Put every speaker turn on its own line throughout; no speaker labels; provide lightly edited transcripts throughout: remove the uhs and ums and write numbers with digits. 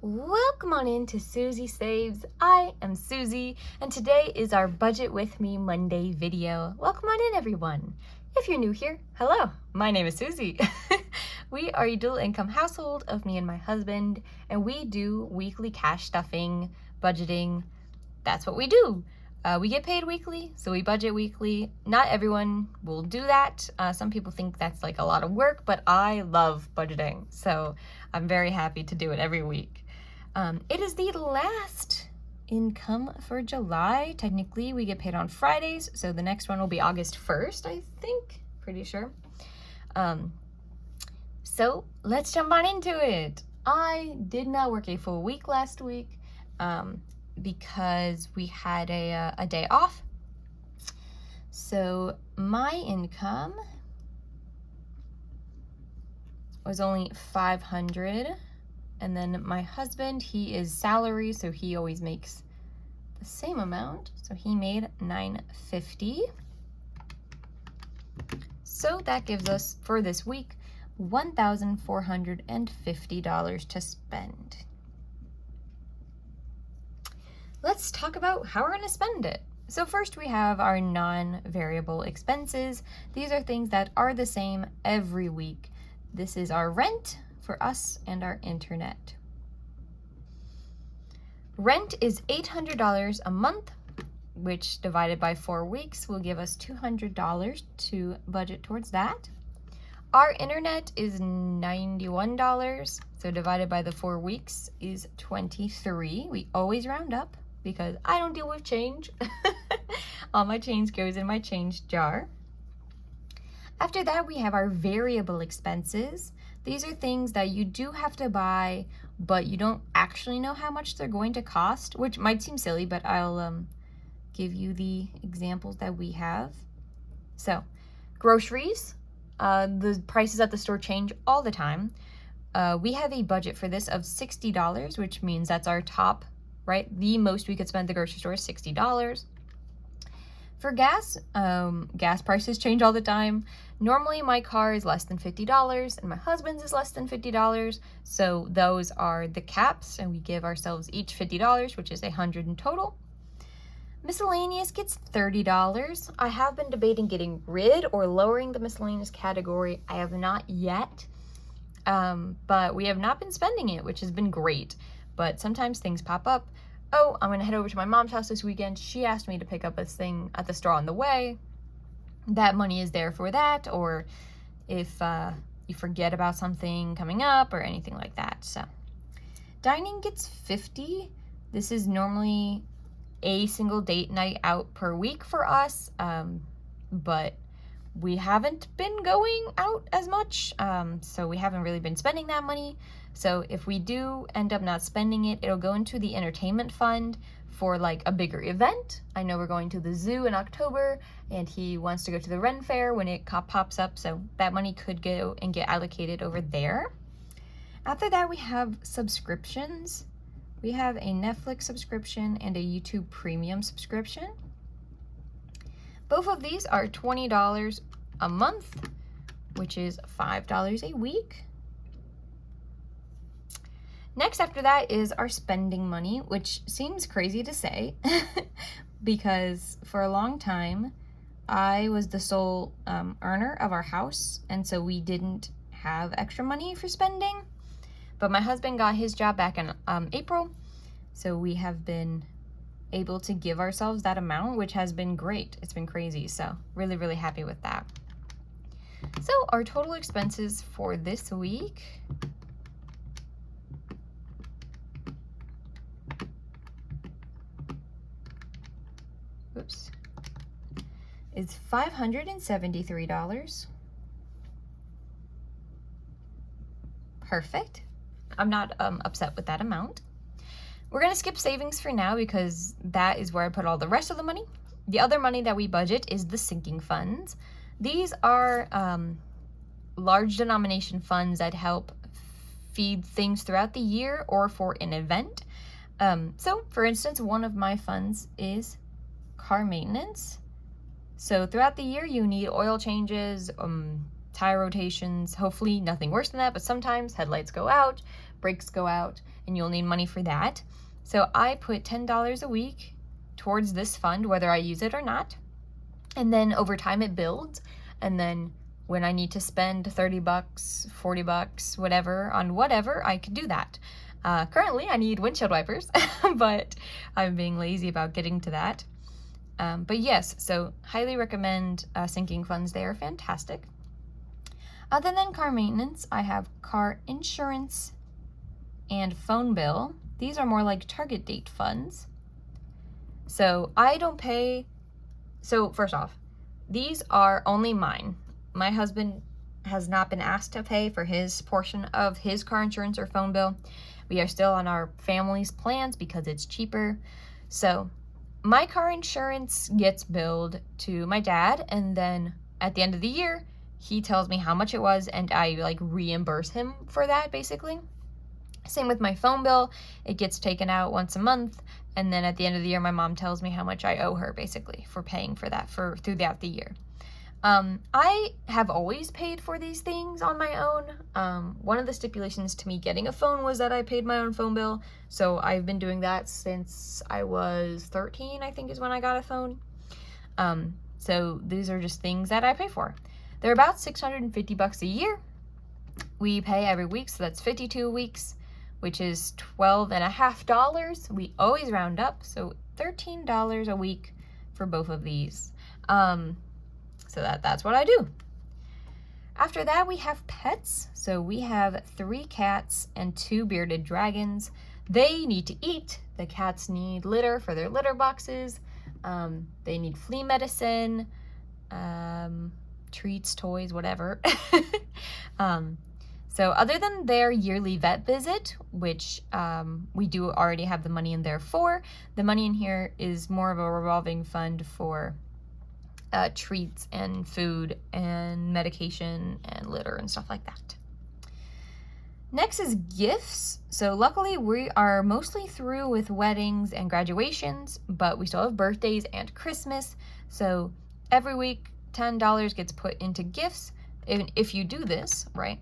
Welcome on in to Susie Saves. I am Susie, and today is our Budget With Me Monday video. Welcome on in, everyone. If you're new here, hello, my name is Susie. We are a dual income household of me and my husband, and we do weekly cash stuffing, budgeting. That's what we do. We get paid weekly, so we budget weekly. Not everyone will do that. Some people think that's like a lot of work, but I love budgeting, so I'm very happy to do it every week. It is the last income for July. Technically, we get paid on Fridays, so the next one will be August 1st, I think. Pretty sure. So let's jump on into it. I did not work a full week last week because we had a day off. So my income was only $500. And then my husband, he is salary, so he always makes the same amount. So he made $950. So that gives us, for this week, $1,450 to spend. Let's talk about how we're going to spend it. So first we have our non-variable expenses. These are things that are the same every week. This is our rent for us and our internet. Rent is $800 a month, which divided by 4 weeks will give us $200 to budget towards that. Our internet is $91, so divided by the 4 weeks is $23. We always round up because I don't deal with change. All my change goes in my change jar. After that, we have our variable expenses. These are things that you do have to buy, but you don't actually know how much they're going to cost, which might seem silly, but I'll give you the examples that we have. So, groceries. The prices at the store change all the time. We have a budget for this of $60, which means that's our top, right? The most we could spend at the grocery store is $60. For gas, gas prices change all the time. Normally my car is less than $50 and my husband's is less than $50. So those are the caps, and we give ourselves each $50, which is $100 in total. Miscellaneous gets $30. I have been debating getting rid or lowering the miscellaneous category. I have not yet, but we have not been spending it, which has been great. But sometimes things pop up. Oh, I'm gonna head over to my mom's house this weekend. She asked me to pick up a thing at the store on the way. That money is there for that, or if you forget about something coming up or anything like that. So dining gets $50. This is normally a single date night out per week for us, but we haven't been going out as much, so we haven't really been spending that money. So if we do end up not spending it, it'll go into the entertainment fund for like a bigger event. I know we're going to the zoo in October, and he wants to go to the Ren Fair when it pops up, so that money could go and get allocated over there. After that, we have subscriptions. We have a Netflix subscription and a YouTube Premium subscription. Both of these are $20 a month, which is $5 a week. Next after that is our spending money, which seems crazy to say because for a long time I was the sole earner of our house, and so we didn't have extra money for spending. But my husband got his job back in April, so we have been able to give ourselves that amount, which has been great. It's been crazy, so really, really happy with that. So our total expenses for this week is $573. Perfect. I'm not upset with that amount. We're going to skip savings for now because that is where I put all the rest of the money. The other money that we budget is the sinking funds. These are large denomination funds that help feed things throughout the year or for an event. So, for instance, one of my funds is car maintenance. So throughout the year, you need oil changes, tire rotations, hopefully nothing worse than that, but sometimes headlights go out, breaks go out and you'll need money for that. So I put $10 a week towards this fund, whether I use it or not. And then over time it builds. And then when I need to spend $30, $40, whatever, on whatever, I can do that. Currently, I need windshield wipers, but I'm being lazy about getting to that. But yes, so highly recommend sinking funds. They are fantastic. Other than car maintenance, I have car insurance and phone bill. These are more like target date funds. So I don't pay. So first off, these are only mine. My husband has not been asked to pay for his portion of his car insurance or phone bill. We are still on our family's plans because it's cheaper. So my car insurance gets billed to my dad, and then at the end of the year, he tells me how much it was, and I like reimburse him for that, basically. Same with my phone bill. It gets taken out once a month, and then at the end of the year, my mom tells me how much I owe her, basically, for paying for that throughout the year. I have always paid for these things on my own. One of the stipulations to me getting a phone was that I paid my own phone bill. So I've been doing that since I was 13, I think is when I got a phone. So these are just things that I pay for. They're about $650 a year. We pay every week, so that's 52 weeks, which is $12.50. We always round up, so $13 a week for both of these. So that's what I do. After that, we have pets. So we have 3 cats and 2 bearded dragons. They need to eat. The cats need litter for their litter boxes. They need flea medicine, treats, toys, whatever. So other than their yearly vet visit, which we do already have the money in there for, the money in here is more of a revolving fund for treats and food and medication and litter and stuff like that. Next is gifts. So luckily we are mostly through with weddings and graduations, but we still have birthdays and Christmas. So every week $10 gets put into gifts. If you do this, right,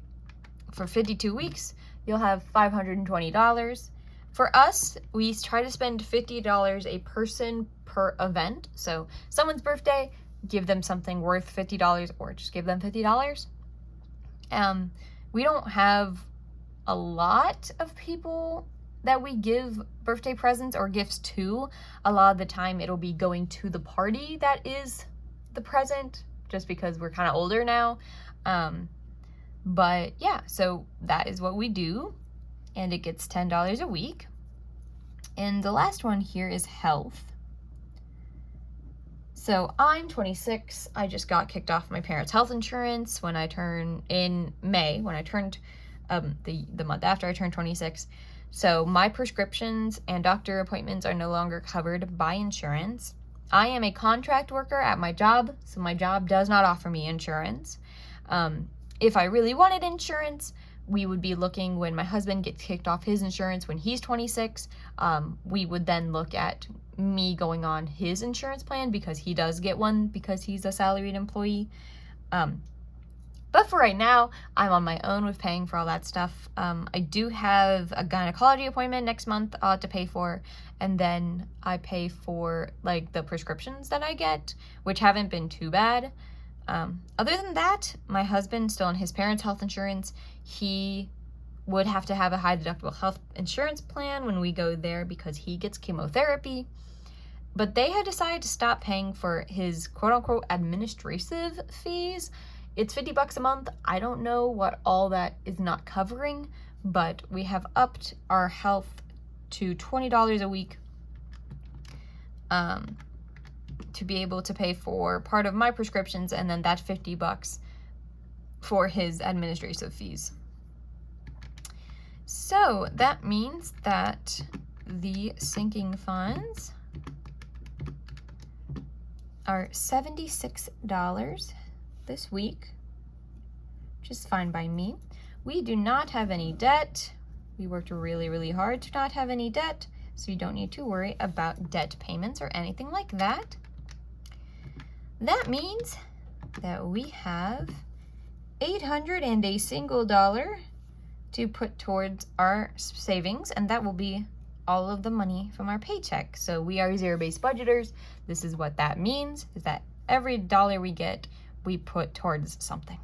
for 52 weeks, you'll have $520. For us, we try to spend $50 a person per event. So someone's birthday, give them something worth $50 or just give them $50. We don't have a lot of people that we give birthday presents or gifts to. A lot of the time it'll be going to the party that is the present, just because we're kind of older now. But yeah, so that is what we do, and it gets $10 a week. And the last one here is health. So I'm 26. I just got kicked off my parents' health insurance when I turned in May, when I turned the month after I turned 26. So my prescriptions and doctor appointments are no longer covered by insurance. I am a contract worker at my job, so my job does not offer me insurance. If I really wanted insurance, we would be looking when my husband gets kicked off his insurance when he's 26. We would then look at me going on his insurance plan because he does get one because he's a salaried employee. But for right now, I'm on my own with paying for all that stuff. I do have a gynecology appointment next month I'll have to pay for, and then I pay for like the prescriptions that I get, which haven't been too bad. Other than that, my husband still on his parents' health insurance. He would have to have a high deductible health insurance plan when we go there because he gets chemotherapy. But they had decided to stop paying for his quote-unquote administrative fees. It's $50 a month. I don't know what all that is not covering, but we have upped our health to $20 a week to be able to pay for part of my prescriptions, and then that $50 for his administrative fees. So that means that the sinking funds are $76 this week, which is fine by me. We do not have any debt. We worked really, really hard to not have any debt, so you don't need to worry about debt payments or anything like that. That means that we have $800 and a single dollar to put towards our savings, and that will be all of the money from our paycheck. So we are zero-based budgeters. This is what that means, is that every dollar we get, we put towards something.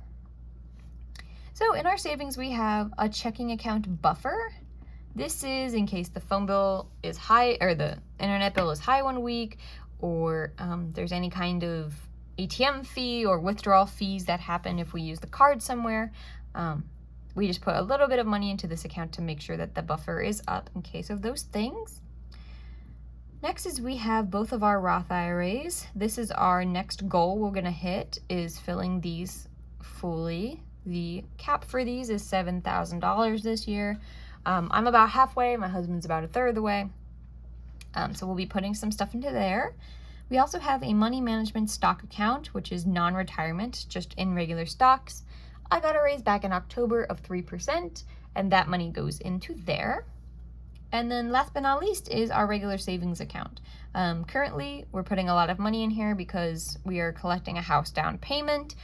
So in our savings, we have a checking account buffer. This is in case the phone bill is high or the internet bill is high one week, or there's any kind of ATM fee or withdrawal fees that happen if we use the card somewhere. We just put a little bit of money into this account to make sure that the buffer is up in case of those things. Next is we have both of our Roth IRAs. This is our next goal we're gonna hit, is filling these fully. The cap for these is $7,000 this year. I'm about halfway, my husband's about a third of the way. So we'll be putting some stuff into there. We also have a money management stock account, which is non-retirement, just in regular stocks. I got a raise back in October of 3%, and that money goes into there. And then last but not least is our regular savings account. Currently, we're putting a lot of money in here because we are collecting a house down payment.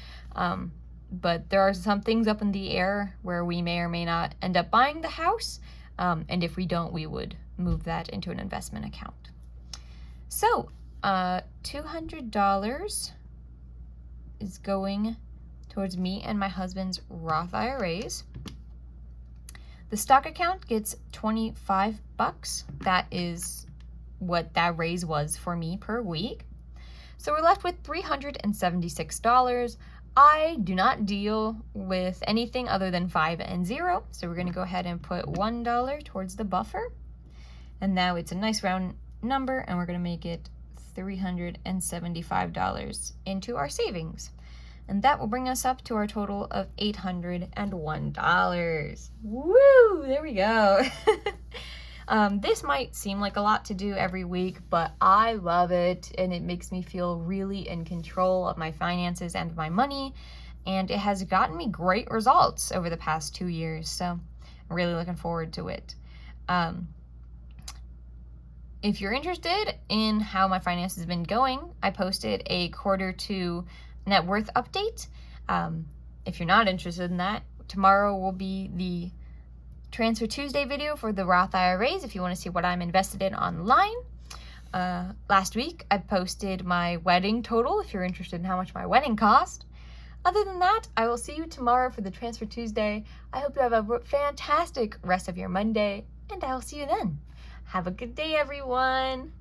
But there are some things up in the air where we may or may not end up buying the house. And if we don't, we would move that into an investment account. So $200 is going towards me and my husband's Roth IRAs. The stock account gets $25. That is what that raise was for me per week. So we're left with $376. I do not deal with anything other than 5 and 0, so we're going to go ahead and put $1 towards the buffer. And now it's a nice round number, and we're going to make it $375 into our savings. And that will bring us up to our total of $801. Woo! There we go. This might seem like a lot to do every week, but I love it, and it makes me feel really in control of my finances and my money, and it has gotten me great results over the past 2 years, so I'm really looking forward to it. If you're interested in how my finances have been going, I posted a Q2 net worth update. If you're not interested in that, tomorrow will be the Transfer Tuesday video for the Roth IRAs if you want to see what I'm invested in online. Last week, I posted my wedding total if you're interested in how much my wedding cost. Other than that, I will see you tomorrow for the Transfer Tuesday. I hope you have a fantastic rest of your Monday, and I will see you then. Have a good day, everyone.